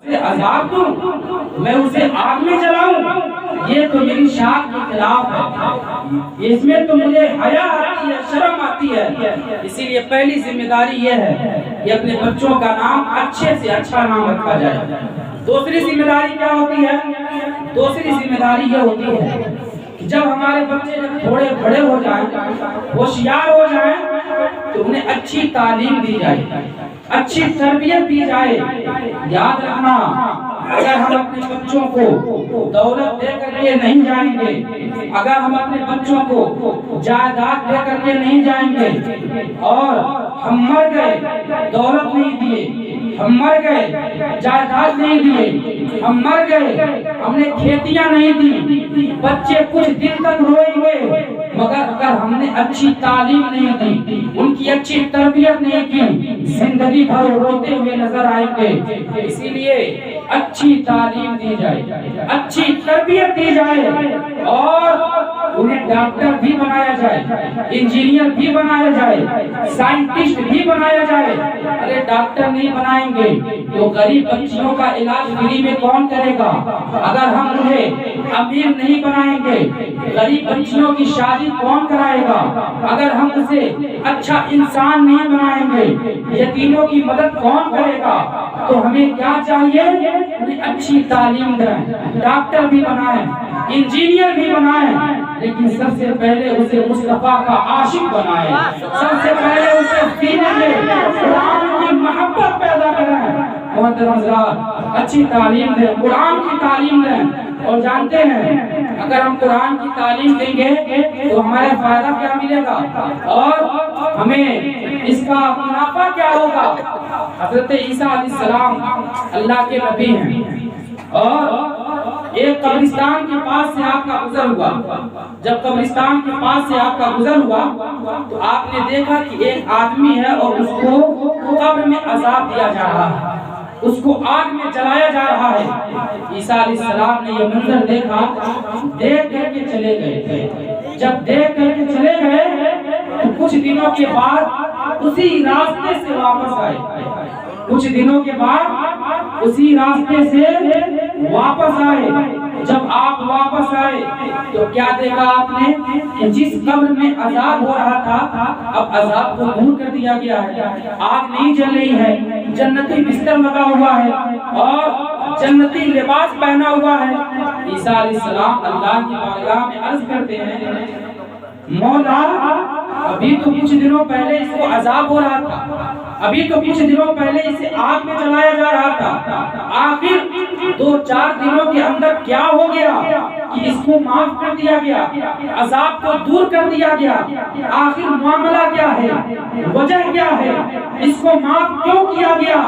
عذاب دوں، میں اسے آگ میں جلاؤں، یہ تو میری شان کے خلاف ہے، اس میں تو مجھے حیا آتی ہے، شرم آتی ہے۔ اسی لیے پہلی ذمہ داری یہ ہے کہ اپنے بچوں کا نام اچھے سے اچھا نام رکھا جائے۔ دوسری ذمہ داری کیا ہوتی ہے؟ دوسری ذمہ داری یہ ہوتی ہے کہ جب ہمارے بچے تھوڑے بڑے ہو جائیں، ہوشیار ہو جائیں، تو انہیں اچھی تعلیم دی جائے، اچھی تربیت دی جائے۔ یاد رکھنا، اگر ہم اپنے بچوں کو دولت دے کر کے نہیں جائیں گے، اگر ہم اپنے بچوں کو جائیداد دے کر کے نہیں جائیں گے، اور ہم مر گئے دولت نہیں دیے، ہم مر گئے جائیداد نہیں دیے، ہم مر گئے ہم نے کھیتیاں نہیں دی، بچے کچھ دن تک روئیں گے، مگر اگر ہم نے اچھی تعلیم نہیں دی، ان کی اچھی تربیت نہیں کی، زندگی بھر روتے ہوئے نظر آئیں گے۔ اسی لیے اچھی تعلیم دی جائے، اچھی تربیت دی جائے، اور انہیں ڈاکٹر بھی بنایا جائے، انجینئر بھی بنایا جائے، سائنٹسٹ بھی بنایا جائے۔ ارے ڈاکٹر نہیں بنائیں گے تو غریب بچیوں کا علاج فری میں کون کرے گا؟ اگر ہم انہیں امیر نہیں بنائیں گے، غریب بچیوں کی شادی کون کرائے گا؟ اگر ہم اسے اچھا انسان نہیں بنائیں گے، یتیموں کی مدد کون کرے گا؟ تو ہمیں کیا چاہیے؟ انہیں اچھی تعلیم دیں، ڈاکٹر بھی بنائیں، انجینئر بھی بنائیں، لیکن سب سے پہلے اسے مصطفیٰ کا عاشق بنائیں، سب سے پہلے اسے سینے میں قرآن کی محبت پیدا کریں۔ محترم حضرات، اچھی تعلیم دیں، قرآن کی تعلیم دیں۔ اور جانتے ہیں اگر ہم قرآن کی تعلیم دیں گے تو ہمارا فائدہ کیا ملے گا، اور ہمیں اس کا منافع کیا ہوگا؟ حضرت عیسیٰ علیہ السلام اللہ کے نبی ہیں، اور ایک قبرستان کے پاس سے آپ کا گزر ہوا۔ جب قبرستان کے پاس سے آپ کا گزر ہوا تو آپ نے دیکھا کہ ایک آدمی ہے اور اس کو قبر میں عذاب دیا جا رہا ہے، اس کو آگ میں جلایا جا رہا ہے۔ عیسیٰ علیہ السلام نے یہ منظر دیکھا، دیکھ کر کے چلے گئے۔ جب دیکھ کر کے چلے گئے تو کچھ دنوں کے بعد اسی راستے سے واپس آئے، کچھ دنوں کے بعد اسی راستے سے واپس آئے۔ جب آپ واپس آئے تو کیا دیکھا آپ نے کہ جس قبر میں عذاب ہو رہا تھا اب عذاب کو دور کر دیا گیا ہے، آگ نہیں جل رہی ہے، جنتی بستر لگا ہوا ہے اور جنتی لباس پہنا ہوا ہے۔ عیسیٰ علیہ السلام اللہ کی بارگاہ میں عرض کرتے ہیں، مولا ابھی تو کچھ دنوں پہلے اس کو عذاب ہو رہا تھا، ابھی تو کچھ دنوں پہلے اسے آگ میں جلایا جا رہا تھا، آخر 2-4 دنوں کے اندر کیا ہو گیا کہ اس کو معاف کر دیا گیا، عذاب کو دور کر دیا گیا؟ آخر معاملہ کیا ہے، وجہ کیا ہے، اس کو معاف کیوں کیا گیا؟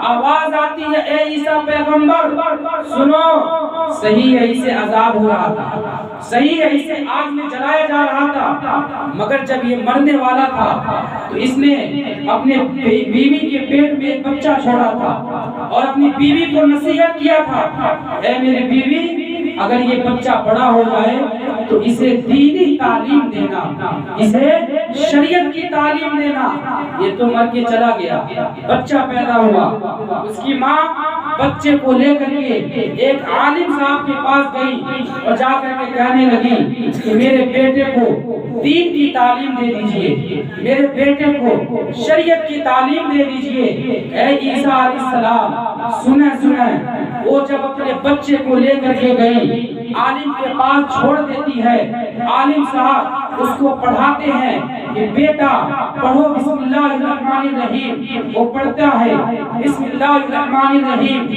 آواز آتی ہے، اے عیسیٰ پیغمبر سنو، صحیح ہے اسے عذاب ہو رہا تھا، صحیح ہے اسے آگ میں جلایا جا رہا تھا، مگر جب یہ مرنے والا تھا تو اس نے اپنے بیوی کے پیٹ میں ایک بچہ چھوڑا تھا اور اپنی بیوی کو نصیحت کیا تھا، اے میری بیوی اگر یہ بچہ بڑا ہو جائے تو اسے دینی تعلیم دینا، اسے شریعت کی تعلیم دینا۔ یہ تو مر کے چلا گیا، بچہ پیدا ہوا، اس کی ماں بچے کو لے کر کے ایک عالم صاحب کے پاس گئی اور جا کر کے کہنے لگی کہ میرے بیٹے کو دین کی تعلیم دے دیجئے، میرے بیٹے کو شریعت کی تعلیم دے دیجئے۔ اے عیسیٰ علیہ السلام سنیں، وہ جب اپنے بچے کو لے کر کے گئی، عالم کے پاس چھوڑ دیتی ہے، عالم صاحب اس کو پڑھاتے ہیں کہ بیٹا پڑھو بسم اللہ الرحمن الرحیم، وہ پڑھتا ہے بسم اللہ الرحمن الرحیم،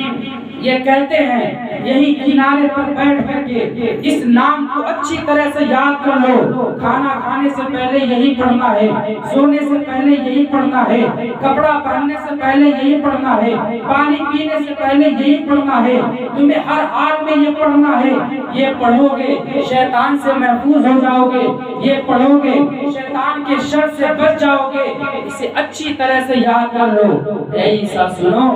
یہ کہتے ہیں یہی کنارے پر بیٹھ کر کے اس نام کو اچھی طرح سے یاد کر لو، کھانا کھانے سے پہلے یہی پڑھنا ہے، سونے سے پہلے یہی پڑھنا ہے، کپڑا پہننے سے پہلے یہی پڑھنا ہے، پانی پینے سے پہلے یہی پڑھنا ہے، تمہیں ہر حال میں یہ پڑھنا ہے، یہ پڑھو گے شیطان سے محفوظ ہو جاؤ گے، یہ پڑھو گے شیطان کے شر سے بچ جاؤ گے، اسے اچھی طرح سے یاد کر لو۔ اے عیسیٰ سنو،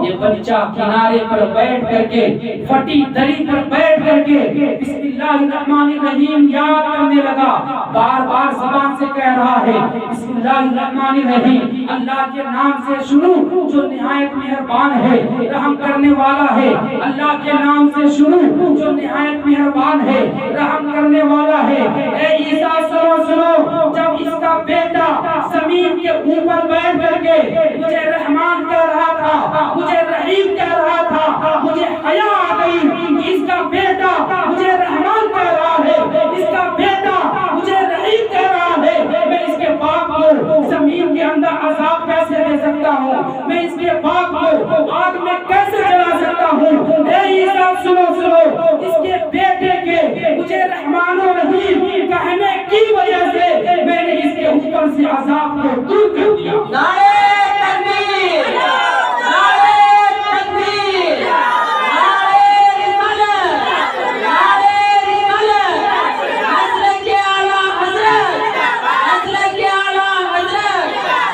یہ بچہ کنارے پر بیٹھ کر کے پھٹی دری پر بیٹھ کر کے بسم اللہ الرحمن الرحیم یاد کرنے لگا، بار بار زبان سے کہہ رہا ہے بسم اللہ الرحمن الرحیم، اللہ کے نام سے شروع جو نہایت مہربان ہے رحم کرنے والا ہے، اللہ کے نام سے شروع جو نہایت مہربان ہے رحم کرنے والا ہے۔ اے عیسیٰ سنو، جب اس کا بیٹا زمین کے اوپر بیٹھ کر کے مجھے رحمان کہہ رہا تھا، مجھے رحیم کہہ رہا تھا، مجھے حیا آ گئی کہ اس کا بیٹا مجھے رحمان کہہ رہا ہے، اس کا بیٹا مجھے رحیم کہہ رہا ہے، میں اس کے باپ کو زمین کے اندر عذاب کیسے دے سکتا ہوں، میں اس کے باپ کو آگ میں کیسے جلا سکتا ہوں۔ اے عیسیٰ سنو، اس کے بیٹے کے مجھے رحمان و رحیم کہنے کی وجہ سے میں نے اس کے اوپر سے عذاب کو دور کر دیا۔ نعرہ تکبیر، نعرہ تکبیر، نعرہ رسالت، نعرہ رسالت، حضرت اعلیٰ حضرت، حضرت اعلیٰ حضرت،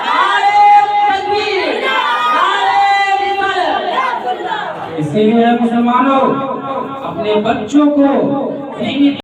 نعرہ تکبیر، نعرہ رسالت۔ اسی لیے مسلمانوں اپنے بچوں کو